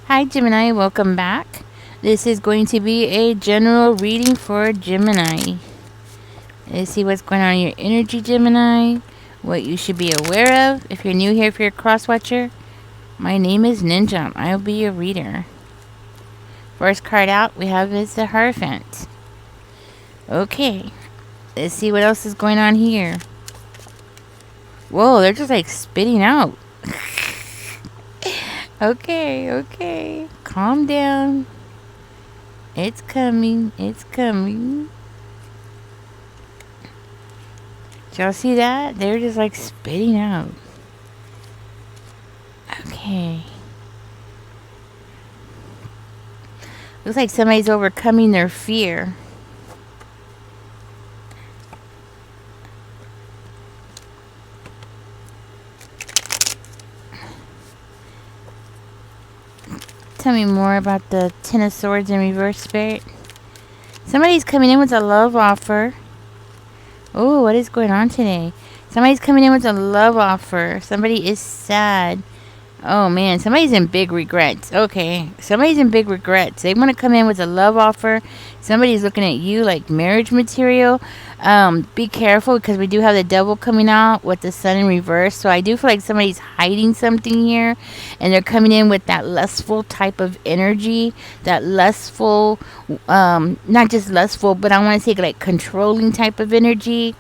Hi Gemini, welcome back. This is going to be a general reading for Gemini. Let's see what's going on in your energy, Gemini. What you should be aware of. If you're new here, if you're a cross-watcher, my name is Ninja. I'll be your reader. First card out we have is the Hierophant. Okay, let's see what else is going on here. Whoa, they're just like spitting out. Okay. Calm down. It's coming. It's coming. Did y'all see that? They're just like spitting out. Okay. Looks like somebody's overcoming their fear. Tell me more about the Ten of Swords in reverse, Spirit. Somebody's coming in with a love offer. Oh, what is going on today? Somebody's coming in with a love offer. Somebody is sad. Oh, man. Somebody's in big regrets. Okay. Somebody's in big regrets. They want to come in with a love offer. Somebody's looking at you like marriage material. Be careful because we do have the devil coming out with the sun in reverse. So I do feel like somebody's hiding something here. And they're coming in with that lustful type of energy. That lustful, not just lustful, but I want to say like controlling type of energy.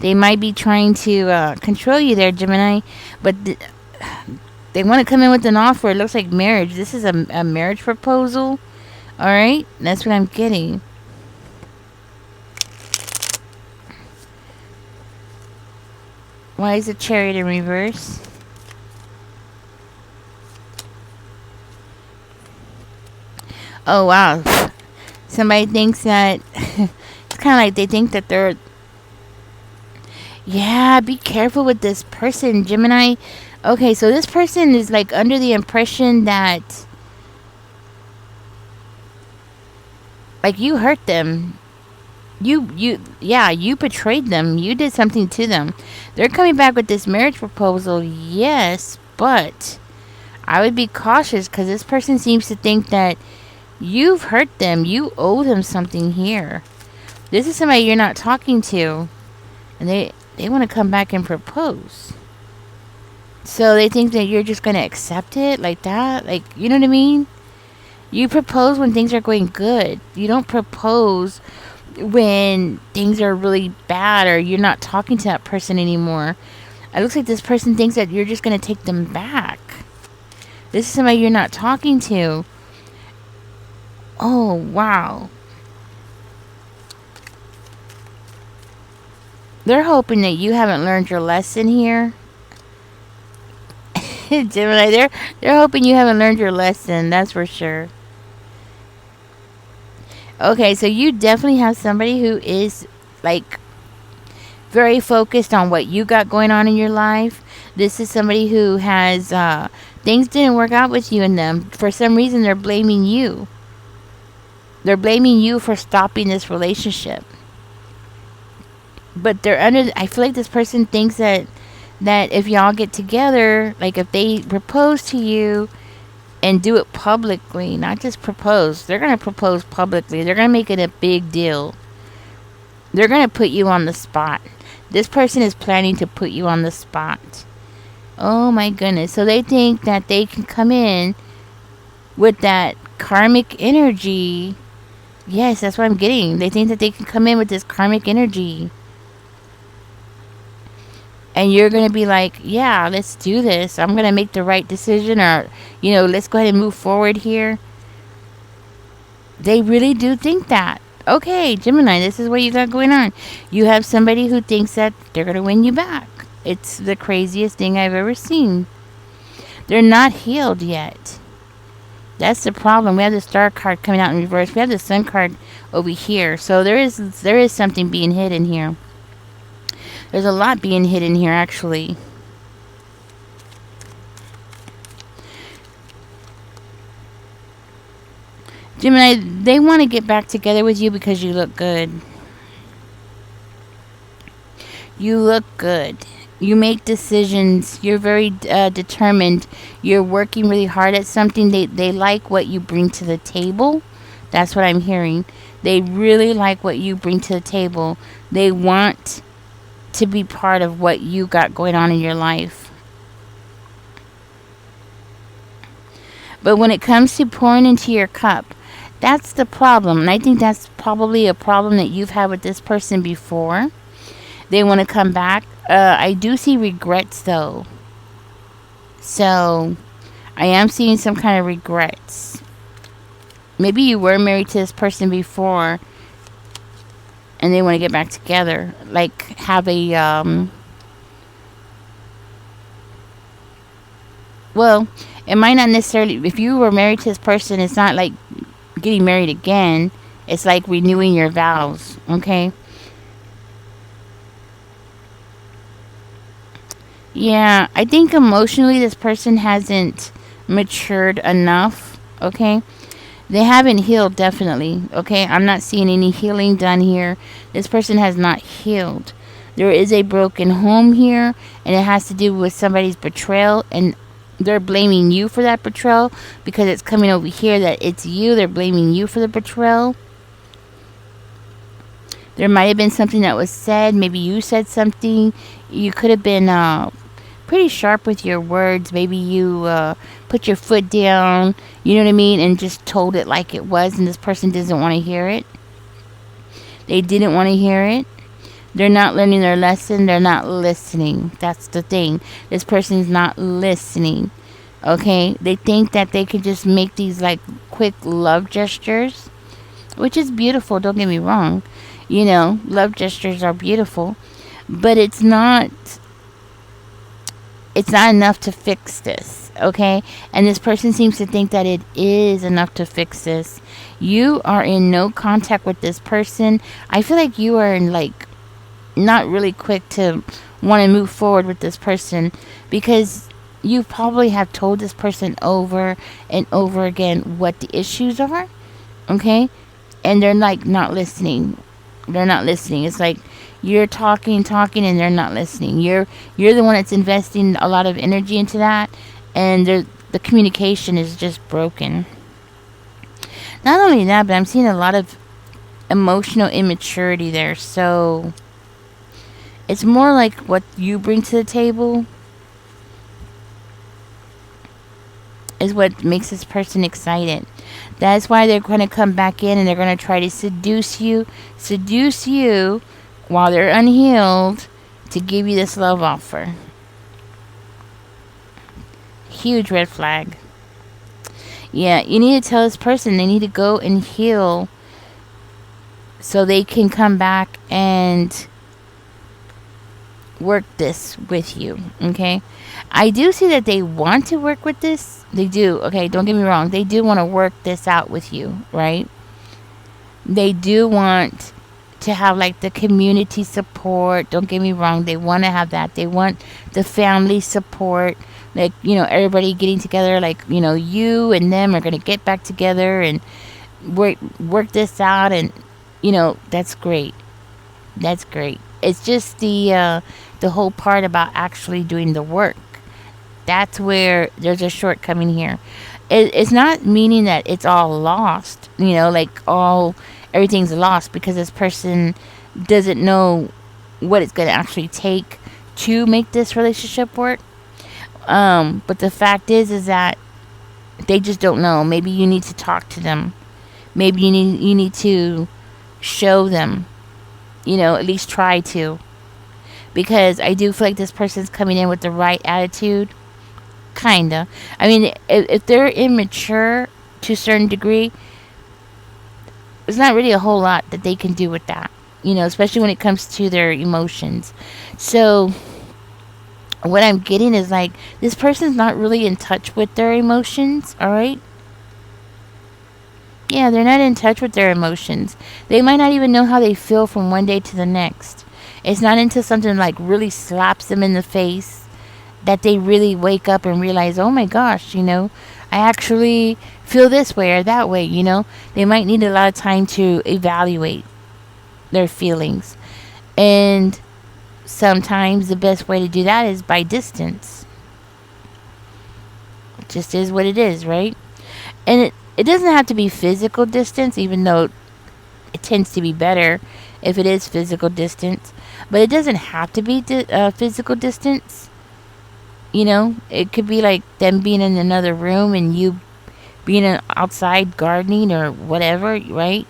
They might be trying to control you there, Gemini. But they want to come in with an offer. It looks like marriage. This is a marriage proposal. Alright? That's what I'm getting. Why is the Chariot in reverse? Oh, wow. Somebody thinks that... it's kind of like they think that they're... Yeah, be careful with this person, Gemini. Okay, so this person is like under the impression that like you hurt them. You betrayed them. You did something to them. They're coming back with this marriage proposal, yes, but I would be cautious because this person seems to think that you've hurt them. You owe them something here. This is somebody you're not talking to, and they want to come back and propose. So they think that you're just going to accept it like that. Like, you know what I mean? You propose when things are going good. You don't propose when things are really bad or you're not talking to that person anymore. It looks like this person thinks that you're just going to take them back. This is somebody you're not talking to. Oh, wow. They're hoping that you haven't learned your lesson here. Gemini, they're hoping you haven't learned your lesson, that's for sure. Okay, so you definitely have somebody who is like very focused on what you got going on in your life. This is somebody who has things didn't work out with you and them. For some reason they're blaming you. They're blaming you for stopping this relationship. But they're under I feel like this person thinks that if y'all get together, like if they propose to you and do it publicly, not just propose, they're going to propose publicly. They're going to make it a big deal. They're going to put you on the spot. This person is planning to put you on the spot. Oh my goodness. So they think that they can come in with that karmic energy. Yes, that's what I'm getting. They think that they can come in with this karmic energy. And you're going to be like, yeah, let's do this. I'm going to make the right decision. Or, let's go ahead and move forward here. They really do think that. Okay, Gemini, this is what you got going on. You have somebody who thinks that they're going to win you back. It's the craziest thing I've ever seen. They're not healed yet. That's the problem. We have the Star card coming out in reverse. We have the Sun card over here. So there is something being hidden here. There's a lot being hidden here, actually. Gemini, they want to get back together with you because you look good. You look good. You make decisions. You're very determined. You're working really hard at something. They like what you bring to the table. That's what I'm hearing. They really like what you bring to the table. They want to be part of what you got going on in your life. But when it comes to pouring into your cup, that's the problem. And I think that's probably a problem that you've had with this person before. They want to come back. I do see regrets though. So I am seeing some kind of regrets. Maybe you were married to this person before and they want to get back together. Like have a well, it might not necessarily, if you were married to this person, it's not like getting married again. It's like renewing your vows, okay? Yeah, I think emotionally this person hasn't matured enough, okay? They haven't healed, definitely, okay? I'm not seeing any healing done here. This person has not healed. There is a broken home here, and it has to do with somebody's betrayal, and they're blaming you for that betrayal because it's coming over here that it's you. They're blaming you for the betrayal. There might have been something that was said. Maybe you said something. You could have been pretty sharp with your words. Maybe you put your foot down, you know what I mean, and just told it like it was, and this person doesn't want to hear it. They didn't want to hear it. They're not learning their lesson. They're not listening. That's the thing. This person's not listening. Okay? They think that they could just make these like quick love gestures, which is beautiful, don't get me wrong. You know, love gestures are beautiful, but it's not enough to fix this, okay? And this person seems to think that it is enough to fix this. You are in no contact with this person. I feel like you are in like not really quick to want to move forward with this person because you probably have told this person over and over again what the issues are, okay? And they're like not listening. They're not listening. It's like you're talking, and they're not listening. You're the one that's investing a lot of energy into that, and the communication is just broken. Not only that, but I'm seeing a lot of emotional immaturity there. So it's more like what you bring to the table is what makes this person excited. That's why they're going to come back in and they're going to try to seduce you while they're unhealed to give you this love offer. Huge red flag. Yeah, you need to tell this person they need to go and heal so they can come back and work this with you, okay? I do see that they want to work with this. They do, okay? Don't get me wrong. They do want to work this out with you, right? They do want to have like the community support. Don't get me wrong. They want to have that. They want the family support. Like, you know, everybody getting together, like, you know, you and them are going to get back together and work this out, and you know, that's great. That's great. It's just the whole part about actually doing the work. That's where there's a shortcoming here. It's not meaning that it's all lost, you know, like everything's lost because this person doesn't know what it's going to actually take to make this relationship work. But the fact is that they just don't know. Maybe you need to talk to them. Maybe you need to show them, you know, at least try to. Because I do feel like this person's coming in with the right attitude. Kinda. I mean, if they're immature to a certain degree, there's not really a whole lot that they can do with that. You know, especially when it comes to their emotions. So, what I'm getting is like, this person's not really in touch with their emotions, alright? Yeah, they're not in touch with their emotions. They might not even know how they feel from one day to the next. It's not until something like really slaps them in the face that they really wake up and realize, oh my gosh, you know, I actually feel this way or that way, you know. They might need a lot of time to evaluate their feelings. And sometimes the best way to do that is by distance. It just is what it is, right? And it doesn't have to be physical distance, even though it tends to be better if it is physical distance. But it doesn't have to be physical distance. It could be like them being in another room and you being outside gardening or whatever, right?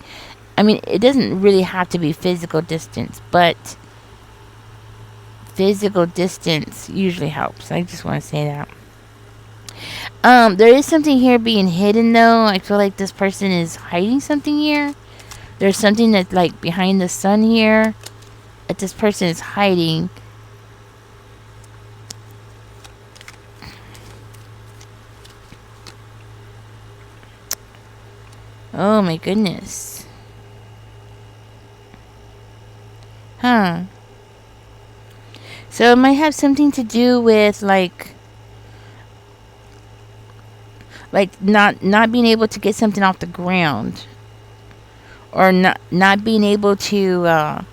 I mean, it doesn't really have to be physical distance, but physical distance usually helps. I just want to say that. There is something here being hidden, though. I feel like this person is hiding something here. There's something that's like behind the sun here that this person is hiding. Oh my goodness. Huh. So it might have something to do with like not being able to get something off the ground, or not being able to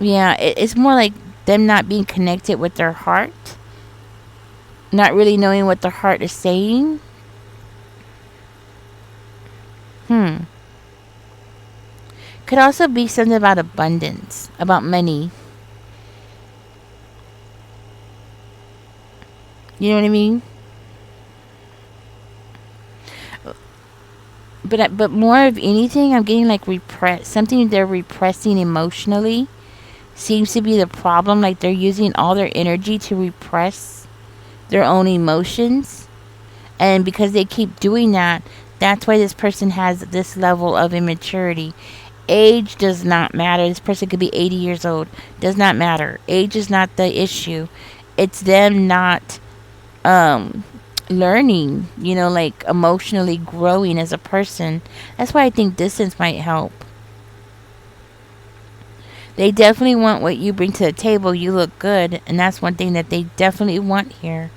it's more like them not being connected with their heart, not really knowing what their heart is saying. Could also be something about abundance, about money. You know what I mean? But more of anything, I'm getting like something they're repressing emotionally. Seems to be the problem. Like they're using all their energy to repress their own emotions, and because they keep doing that, that's why this person has this level of immaturity. Age does not matter. This person could be 80 years old. Does not matter. Age is not the issue. It's them not learning, like emotionally growing as a person. That's why I think distance might help. They definitely want what you bring to the table. You look good, and that's one thing that they definitely want here.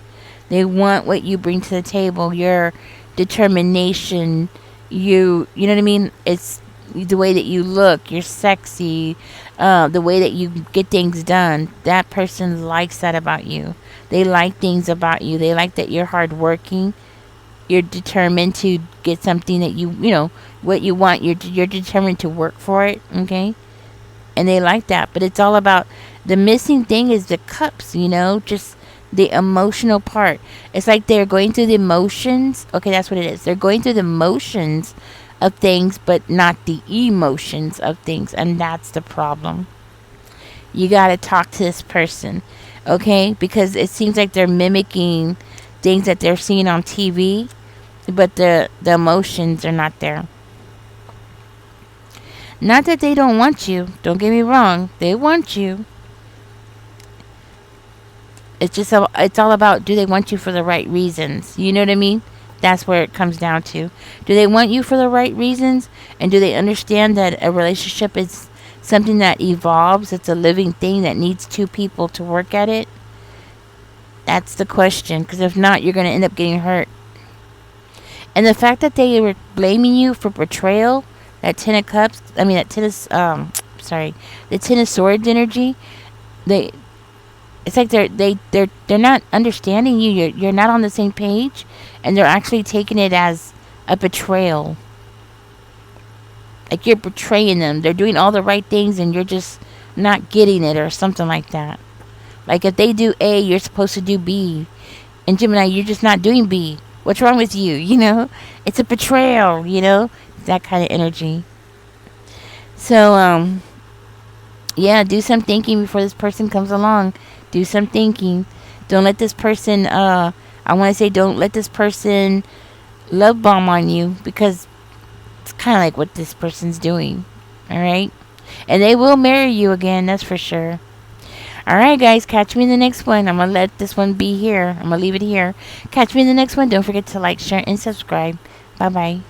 They want what you bring to the table. Your determination. You know what I mean? It's the way that you look. You're sexy. The way that you get things done. That person likes that about you. They like things about you. They like that you're hardworking. You're determined to get something that what you want. You're determined to work for it. Okay, and they like that. But it's all about the missing thing is the cups. Just the emotional part. It's like they're going through the emotions. Okay, that's what it is. They're going through the motions of things, but not the emotions of things, and that's the problem. You got to talk to this person, okay? Because it seems like they're mimicking things that they're seeing on TV, but the emotions are not there. Not that they don't want you. Don't get me wrong. They want you. It's all about, do they want you for the right reasons? You know what I mean? That's where it comes down to. Do they want you for the right reasons? And do they understand that a relationship is something that evolves? It's a living thing that needs two people to work at it? That's the question. Because if not, you're going to end up getting hurt. And the fact that they were blaming you for betrayal, that Ten of Cups, the Ten of Swords energy, it's like they're not understanding you. You're not on the same page, and they're actually taking it as a betrayal. Like you're betraying them. They're doing all the right things, and you're just not getting it, or something like that. Like if they do A, you're supposed to do B. And Gemini, you're just not doing B. What's wrong with you? It's a betrayal. That kind of energy. So do some thinking before this person comes along. Do some thinking. Don't let this person, don't let this person love bomb on you, because it's kind of like what this person's doing. Alright? And they will marry you again, that's for sure. Alright, guys, catch me in the next one. I'm going to let this one be here. I'm going to leave it here. Catch me in the next one. Don't forget to like, share, and subscribe. Bye-bye.